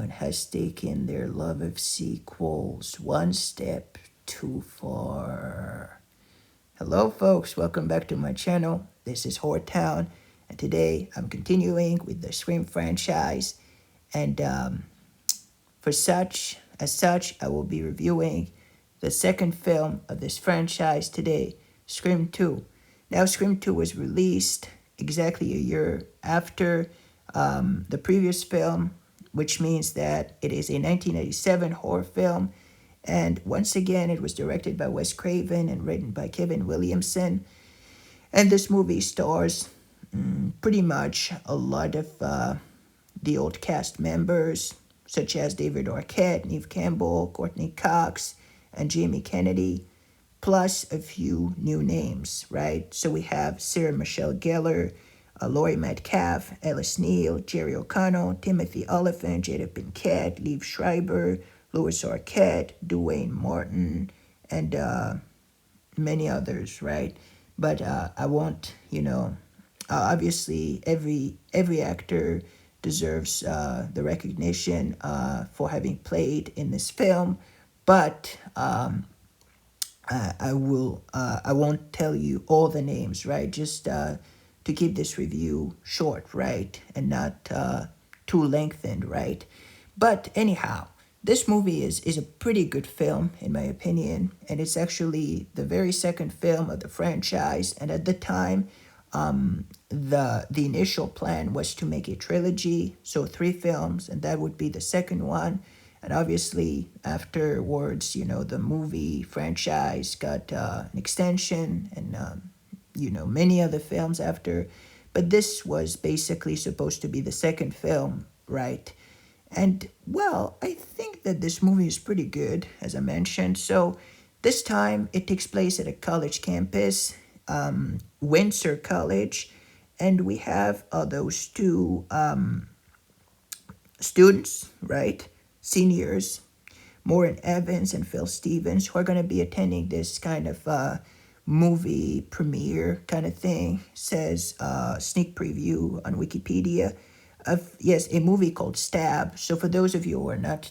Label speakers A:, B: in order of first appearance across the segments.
A: everyone has taken their love of sequels one step too far. Hello, folks. Welcome back to my channel. This is Horror Town, and today I'm continuing with the Scream franchise. And as such, I will be reviewing the second film of this franchise today, Scream 2. Now, Scream 2 was released exactly a year after the previous film, which means that it is a 1987 horror film. And once again, it was directed by Wes Craven and written by Kevin Williamson. And this movie stars pretty much a lot of the old cast members, such as David Arquette, Neve Campbell, Courtney Cox, and Jamie Kennedy, plus a few new names, right? So we have Sarah Michelle Gellar, Laurie Metcalf, Alice Neal, Jerry O'Connell, Timothy Olyphant, Jada Pinkett, Liev Schreiber, Louis Arquette, Duane Martin, and many others, right? But I won't, obviously every actor deserves the recognition for having played in this film, but I won't tell you all the names, right? Just to keep this review short, right, and not too lengthened, right? But anyhow, this movie is a pretty good film in my opinion, and it's actually the very second film of the franchise. And at the time, the initial plan was to make a trilogy, so 3 films, and that would be the second one. And obviously, afterwards, the movie franchise got an extension and, many other films after. But this was basically supposed to be the second film, right? And, well, I think that this movie is pretty good, as I mentioned. So this time, it takes place at a college campus, Windsor College. And we have those two students, right? Seniors, Maureen Evans and Phil Stevens, who are going to be attending this kind of movie premiere kind of thing, says sneak preview on Wikipedia of, yes, a movie called Stab. So for those of you who are not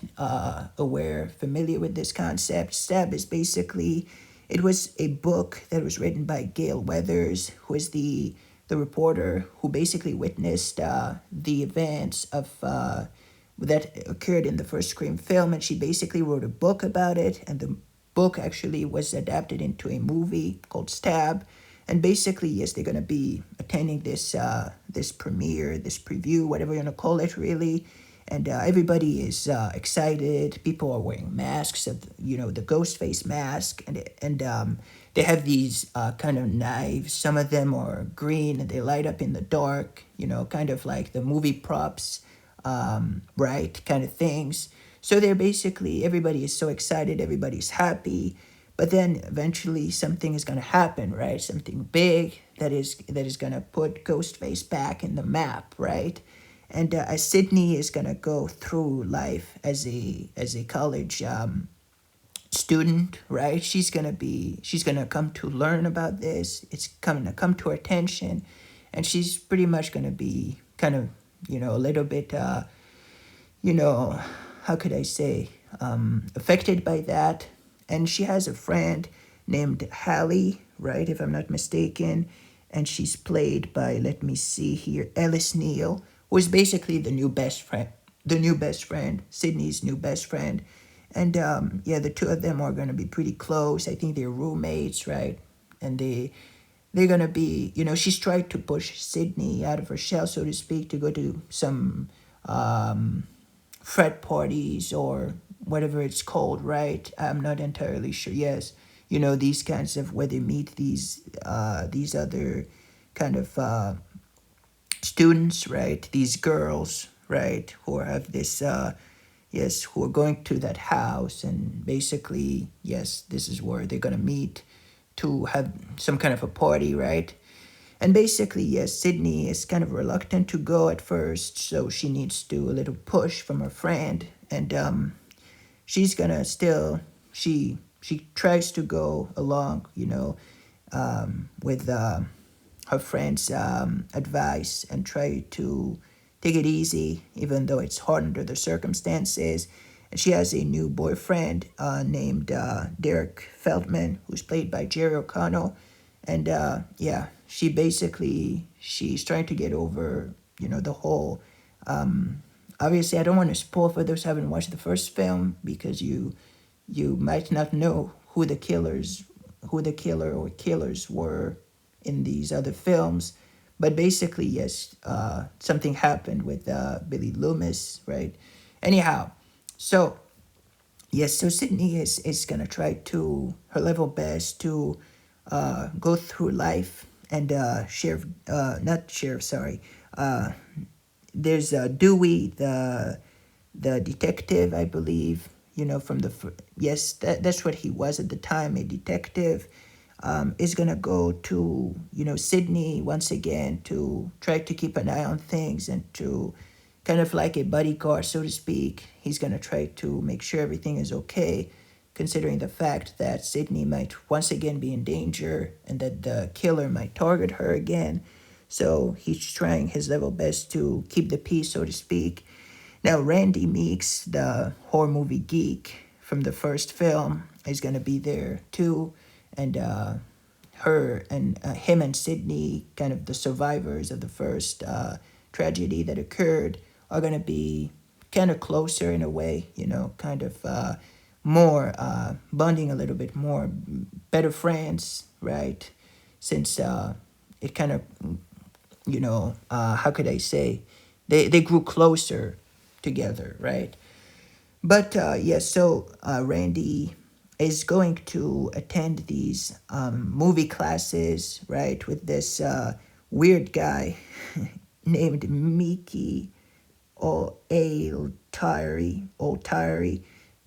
A: familiar with this concept, Stab is basically, it was a book that was written by Gail Weathers, who is the reporter who basically witnessed the events of that occurred in the first Scream film, and she basically wrote a book about it, and the book actually was adapted into a movie called Stab. And basically, yes, they're going to be attending this this premiere, this preview, whatever you want to call it, really. And everybody is excited. People are wearing masks, of the ghost face mask, and they have these kind of knives. Some of them are green and they light up in the dark. Kind of like the movie props, right? Kind of things. So they're basically, everybody is so excited, everybody's happy. But then eventually something is going to happen, right? Something big that is going to put Ghostface back in the map, right? And as Sydney is going to go through life as a college student, right? She's going to come to learn about this. It's going to come to her attention, and she's pretty much going to be kind of, a little bit, how could I say, affected by that. And she has a friend named Hallie, right, if I'm not mistaken. And she's played by, let me see here, Alice Neal, who is basically the new best friend, Sydney's new best friend. And the two of them are going to be pretty close. I think they're roommates, right? And they're going to be, she's tried to push Sydney out of her shell, so to speak, to go to some frat parties or whatever it's called, right? I'm not entirely sure. Yes, these kinds of, where they meet these other kind of students, right? These girls, right? Who have this, who are going to that house, and basically, yes, this is where they're gonna meet to have some kind of a party, right? And basically, yes, Sydney is kind of reluctant to go at first, so she needs to do a little push from her friend, and she's gonna still, she tries to go along, with her friend's advice, and try to take it easy, even though it's hard under the circumstances. And she has a new boyfriend named Derek Feldman, who's played by Jerry O'Connell. And yeah, she's trying to get over, the whole. Obviously, I don't want to spoil for those who haven't watched the first film because you might not know who the killer or killers were in these other films. But basically, yes, something happened with Billy Loomis, right? Anyhow, so yes, so Sydney is gonna try to her level best to go through life and not sheriff, sorry. There's Dewey, the detective, I believe. From yes, that's what he was at the time, a detective. Is gonna go to Sydney once again to try to keep an eye on things and to kind of like a bodyguard, so to speak. He's gonna try to make sure everything is okay, considering the fact that Sydney might once again be in danger and that the killer might target her again. So he's trying his level best to keep the peace, so to speak. Now, Randy Meeks, the horror movie geek from the first film, is going to be there too. And him and Sydney, kind of the survivors of the first tragedy that occurred, are going to be kind of closer in a way, kind of more bonding a little bit more, better friends, right? Since it kind of, how could I say, they grew closer together, right? But yes, so Randy is going to attend these movie classes, right, with this weird guy named Miki Oltari,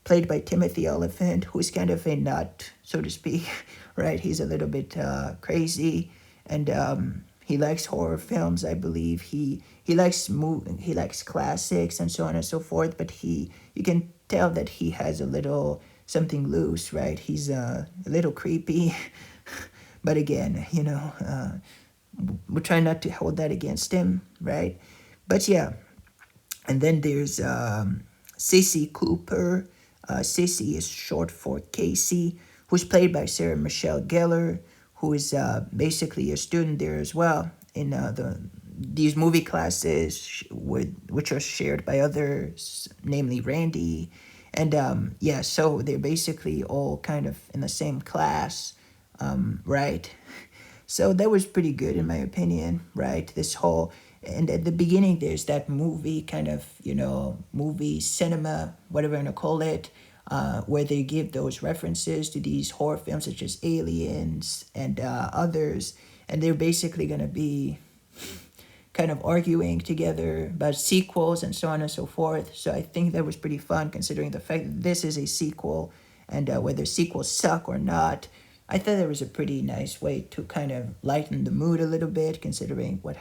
A: played by Timothy Oliphant, who's kind of a nut, so to speak, right? He's a little bit crazy, and he likes horror films, I believe. He likes classics and so on and so forth. But you can tell that he has a little something loose, right? He's a little creepy, but again, we try not to hold that against him, right? But yeah, and then there's Cissy Cooper. Cissy is short for Casey, who's played by Sarah Michelle Gellar, who is basically a student there as well in these movie classes, which are shared by others, namely Randy. And yeah, so they're basically all kind of in the same class, right? So that was pretty good in my opinion, right? This whole and at the beginning there's that movie kind of movie cinema, whatever you want to call it, where they give those references to these horror films such as Aliens and others, and they're basically gonna be kind of arguing together about sequels and so on and so forth. So I think that was pretty fun considering the fact that this is a sequel and whether sequels suck or not. I thought that was a pretty nice way to kind of lighten the mood a little bit considering what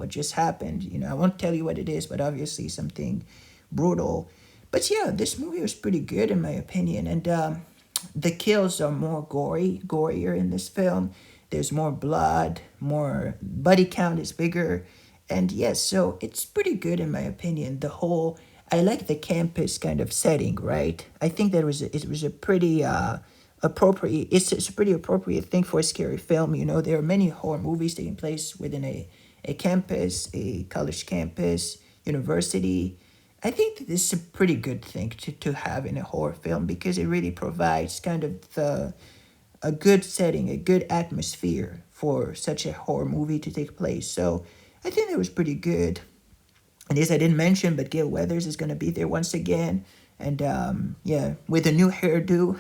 A: just happened. I won't tell you what it is, but obviously something brutal. But yeah, this movie was pretty good in my opinion. And the kills are more gorier in this film. There's more blood, more body count is bigger, and yes, so it's pretty good in my opinion. I like the campus kind of setting, right? I think it was a pretty appropriate. It's a pretty appropriate thing for a scary film. There are many horror movies taking place within a campus, a college campus, university. I think that this is a pretty good thing to have in a horror film because it really provides kind of a good setting, a good atmosphere for such a horror movie to take place. So I think that was pretty good. And yes, I didn't mention, but Gail Weathers is going to be there once again. And yeah, with a new hairdo,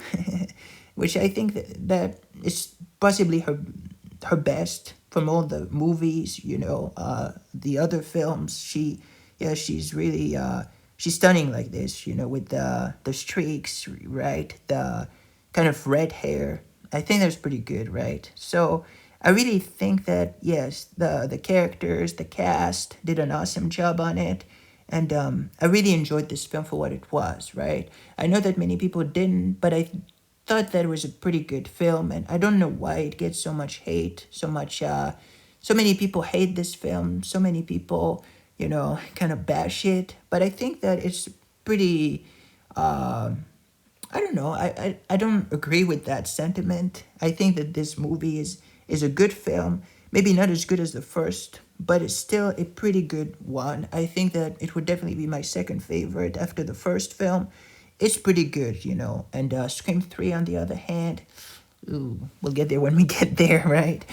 A: which I think that is possibly her best from all the movies, the other films. She's really, she's stunning like this, with the streaks, right? The kind of red hair. I think that's pretty good, right? So I really think that yes, the characters, the cast did an awesome job on it, and I really enjoyed this film for what it was, right? I know that many people didn't, but I thought that it was a pretty good film, and I don't know why it gets so much hate, so many people hate this film, so many people kind of bash it. But I think that it's pretty. I don't know. I don't agree with that sentiment. I think that this movie is a good film. Maybe not as good as the first, but it's still a pretty good one. I think that it would definitely be my second favorite after the first film. It's pretty good. And Scream 3, on the other hand, ooh, we'll get there when we get there, right?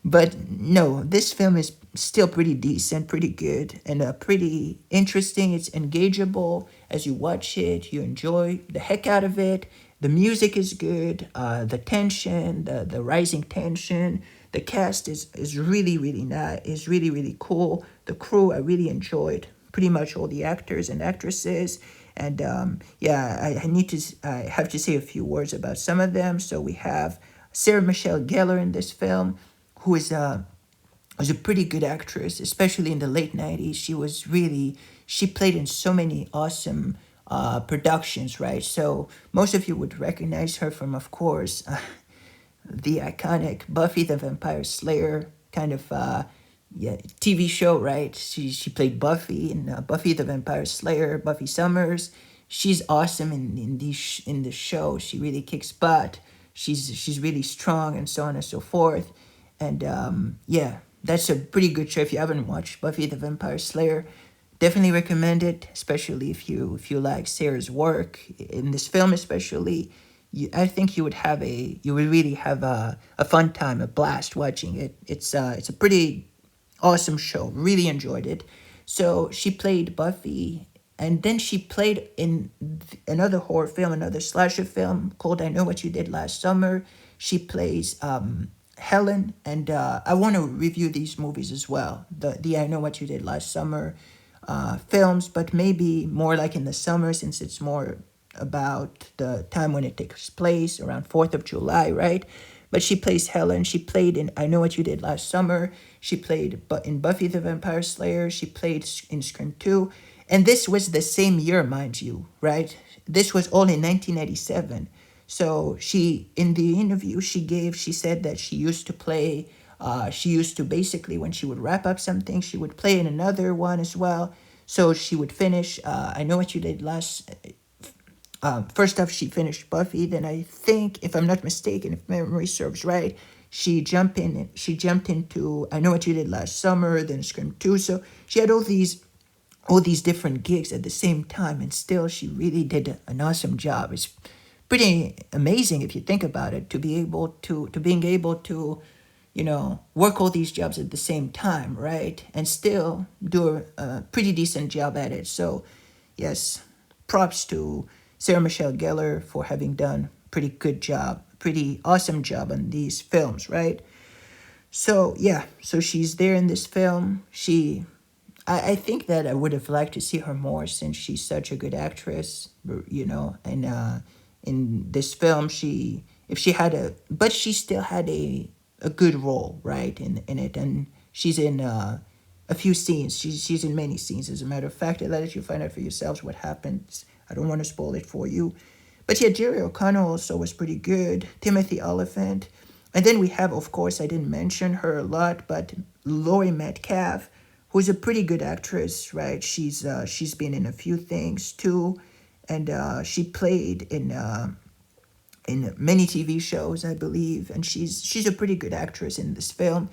A: But no, this film is still pretty decent, pretty good, and pretty interesting. It's engageable as you watch it. You enjoy the heck out of it. The music is good. The tension, the rising tension. The cast is really really nice. Is really really cool. The crew I really enjoyed. Pretty much all the actors and actresses. And yeah, I have to say a few words about some of them. So we have Sarah Michelle Gellar in this film, who was a pretty good actress, especially in the late 90s. She played in so many awesome productions, right? So most of you would recognize her from, of course, the iconic Buffy the Vampire Slayer kind of yeah, TV show, right? She played Buffy in Buffy the Vampire Slayer, Buffy Summers. She's awesome in the show. She really kicks butt. She's really strong and so on and so forth. And yeah, that's a pretty good show. If you haven't watched Buffy the Vampire Slayer, definitely recommend it, especially if you like Sarah's work in this film, especially. I think you would really have a fun time, a blast watching it. It's a pretty awesome show. Really enjoyed it. So she played Buffy, and then she played in another horror film, another slasher film called I Know What You Did Last Summer. She plays Helen, and I want to review these movies as well. The I Know What You Did Last Summer films, but maybe more like in the summer, since it's more about the time when it takes place around 4th of July, right? But she plays Helen. She played in I Know What You Did Last Summer. She played in Buffy the Vampire Slayer. She played in Scream 2. And this was the same year, mind you, right? This was all in 1997. So in the interview she said that she used to basically, when she would wrap up something, she would play in another one as well. So she would finish, I Know What You Did Last first off, she finished Buffy. Then I think, if I'm not mistaken, if memory serves right, she jumped in. She jumped into I Know What You Did Last Summer, then Scream 2. So she had all these different gigs at the same time, and still she really did an awesome job. It's pretty amazing if you think about it, to being able to work all these jobs at the same time, right? And still do a pretty decent job at it. So yes, props to Sarah Michelle Gellar for having done pretty good job, pretty awesome job on these films, right? So yeah, so she's there in this film. I think that I would have liked to see her more, since she's such a good actress, and in this film but she still had a good role, right, in it. And she's in a few scenes. She's in many scenes, as a matter of fact. I'll let you find out for yourselves what happens. I don't want to spoil it for you. But yeah, Jerry O'Connell also was pretty good. Timothy Oliphant. And then we have, of course, I didn't mention her a lot, but Laurie Metcalf, who's a pretty good actress, right? She's been in a few things too. And she played in many TV shows, I believe, and she's a pretty good actress in this film.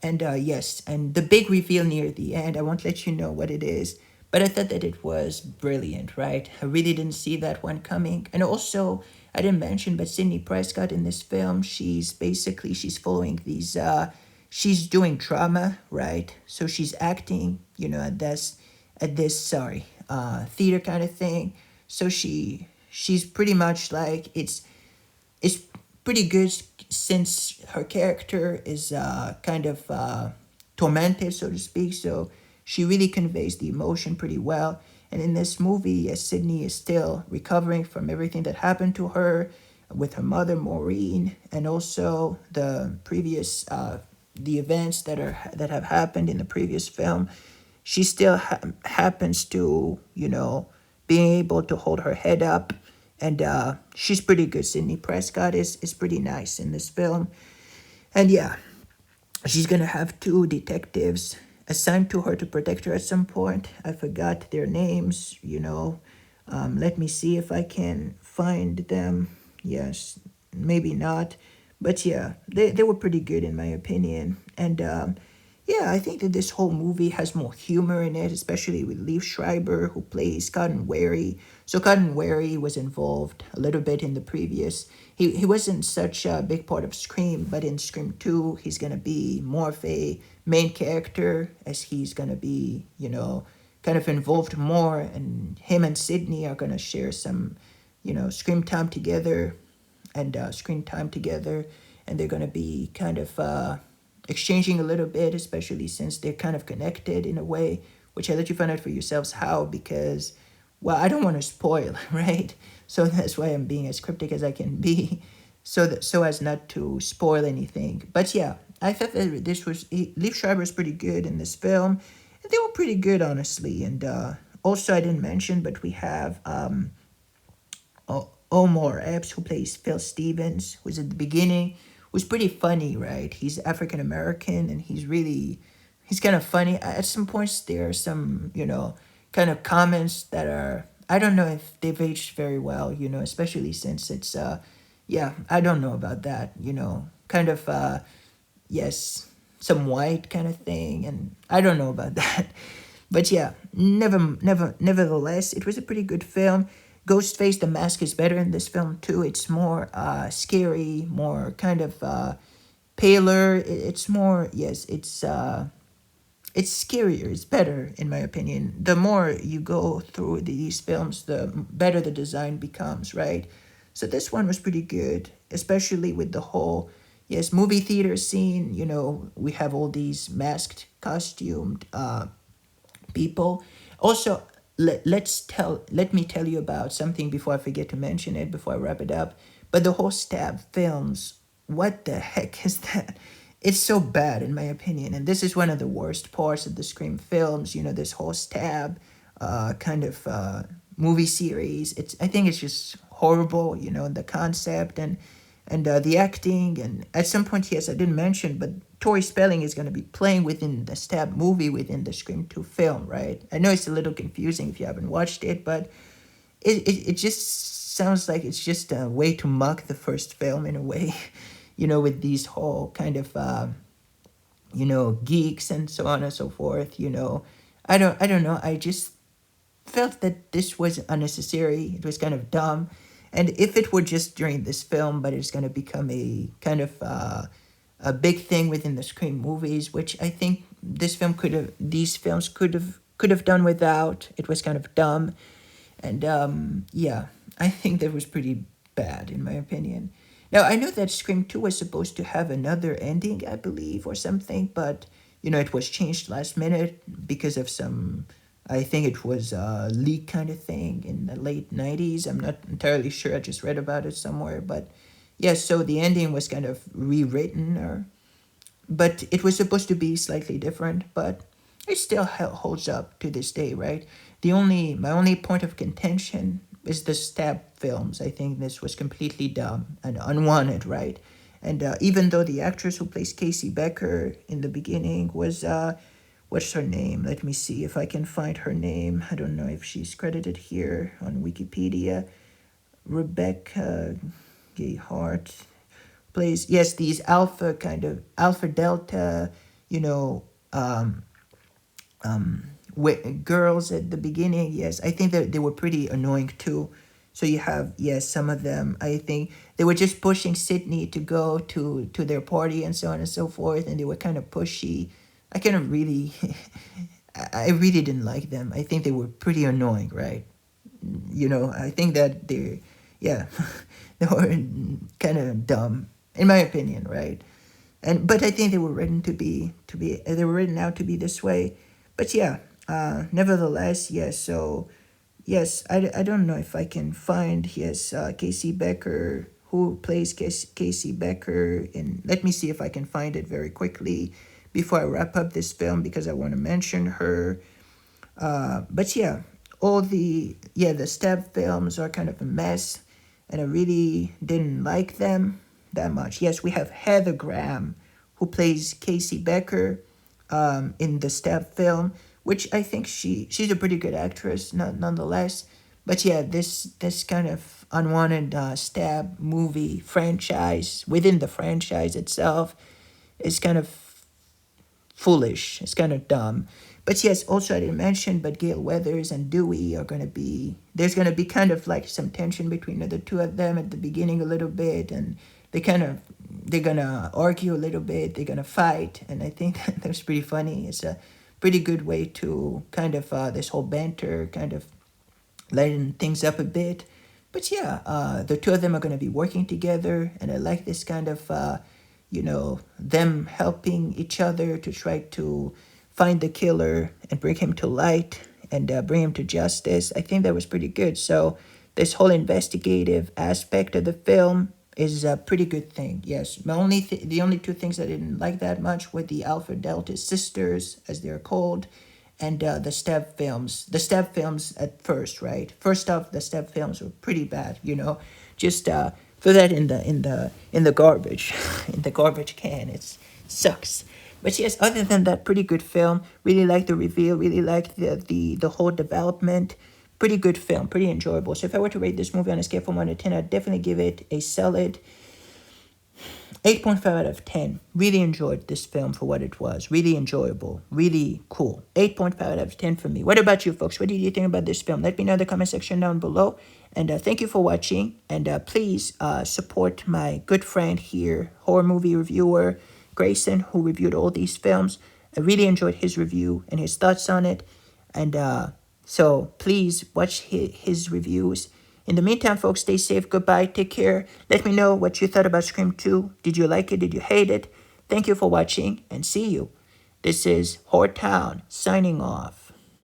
A: And yes, and the big reveal near the end, I won't let you know what it is, but I thought that it was brilliant, right? I really didn't see that one coming. And also, I didn't mention, but Sidney Prescott in this film, she's following these she's doing drama, right? So she's acting, at this theater kind of thing. So she's pretty much like it's pretty good, since her character is kind of tormented, so to speak. So she really conveys the emotion pretty well. And in this movie, yes, Sydney is still recovering from everything that happened to her with her mother, Maureen, and also the events that have happened in the previous film. She still happens to, being able to hold her head up, and she's pretty good. Sidney Prescott is pretty nice in this film. And yeah, she's gonna have two detectives assigned to her to protect her at some point. I forgot their names, let me see if I can find them. Yes, maybe not. But yeah, they were pretty good in my opinion. And yeah, I think that this whole movie has more humor in it, especially with Liev Schreiber, who plays Cotton Wary. So Cotton Wary was involved a little bit in the previous. He wasn't such a big part of Scream, but in Scream 2, he's going to be more of a main character, as he's going to be, kind of involved more. And him and Sydney are going to share some, screen time together and screen time together. And they're going to be kind of exchanging a little bit, especially since they're kind of connected in a way, which I let you find out for yourselves how, because, well, I don't want to spoil, right? So that's why I'm being as cryptic as I can be, so as not to spoil anything. But yeah, I thought that Liev Schreiber is pretty good in this film, and they were pretty good, honestly. And also, I didn't mention, but we have Omar Epps, who plays Phil Stevens, who's at the beginning, was pretty funny, right? He's African American, and he's kind of funny. At some points, there are some, kind of comments that are, I don't know if they've aged very well, especially since it's, yeah, I don't know about that, kind of, yes, some white kind of thing, and I don't know about that. But yeah, nevertheless, it was a pretty good film. Ghostface the Mask is better in this film too. It's more scary, more kind of paler. It's more, yes, it's scarier. It's better in my opinion. The more you go through these films, the better the design becomes, right? So this one was pretty good, especially with the whole, yes, movie theater scene. We have all these masked, costumed people. Also, let me tell you about something before I forget to mention it, before I wrap it up. But the whole Stab films, what the heck is that? It's so bad in my opinion, and this is one of the worst parts of the Scream films. This whole Stab kind of movie series. I think it's just horrible. The concept and the acting. And at some point, yes, I didn't mention, but Tori Spelling is going to be playing within the Stab movie within the Scream 2 film, right? I know it's a little confusing if you haven't watched it, but it just sounds like it's just a way to mock the first film in a way, with these whole kind of, geeks and so on and so forth, I don't know. I just felt that this was unnecessary. It was kind of dumb. And if it were just during this film, but it's going to become a kind of a big thing within the Scream movies, which I think these films could have done without. It was kind of dumb, and yeah, I think that was pretty bad in my opinion. Now I know that Scream 2 was supposed to have another ending, I believe, or something, but it was changed last minute because of some. I think it was a leak kind of thing in the late 90s. I'm not entirely sure. I just read about it somewhere, but yeah. So the ending was kind of rewritten, but it was supposed to be slightly different. But it still holds up to this day, right? My only point of contention is the Stab films. I think this was completely dumb and unwanted, right? And even though the actress who plays Casey Becker in the beginning was what's her name? Let me see if I can find her name. I don't know if she's credited here on Wikipedia. Rebecca Gayhart plays, yes, these alpha delta, you know, girls at the beginning. Yes, I think that they were pretty annoying too. So you have, yes, some of them, I think they were just pushing Sydney to go to their party and so on and so forth, and they were kind of pushy. I kind of really, I really didn't like them. I think they were pretty annoying, right? I think that yeah, they were kind of dumb, in my opinion, right? But I think they were they were written out to be this way. But yeah, nevertheless, yes. So yes, I don't know if I can find, yes, Casey Becker, who plays Casey Becker, and let me see if I can find it very quickly before I wrap up this film, because I want to mention her. But yeah, the Stab films are kind of a mess, and I really didn't like them that much. Yes, we have Heather Graham, who plays Casey Becker. in the Stab film, which I think she's a pretty good actress, nonetheless. But yeah, this kind of unwanted Stab movie franchise within the franchise itself is kind of foolish. It's kind of dumb. But yes, also I didn't mention, but Gail Weathers and Dewey are gonna be there's gonna be kind of like some tension between the two of them at the beginning a little bit, and they're gonna argue a little bit. They're gonna fight, and I think that's pretty funny. It's a pretty good way to kind of this whole banter kind of lighten things up a bit. But yeah, the two of them are going to be working together, and I like this kind of, them helping each other to try to find the killer and bring him to light and bring him to justice. I think that was pretty good. So this whole investigative aspect of the film is a pretty good thing. Yes, the only two things I didn't like that much were the Alpha Delta sisters, as they're called, and the Stab films. The Stab films at first, right? First off, the Stab films were pretty bad. Just throw that in the garbage, in the garbage can. It sucks. But yes, other than that, pretty good film. Really like the reveal. Really like the whole development. Pretty good film. Pretty enjoyable. So if I were to rate this movie on a scale from 1 to 10, I'd definitely give it a solid 8.5 out of 10. Really enjoyed this film for what it was. Really enjoyable. Really cool. 8.5 out of 10 for me. What about you, folks? What did you think about this film? Let me know in the comment section down below. And thank you for watching. And please support my good friend here, horror movie reviewer Grayson, who reviewed all these films. I really enjoyed his review and his thoughts on it. And so please watch his reviews. In the meantime, folks, stay safe. Goodbye. Take care. Let me know what you thought about Scream 2. Did you like it? Did you hate it? Thank you for watching, and see you. This is Horror Town signing off.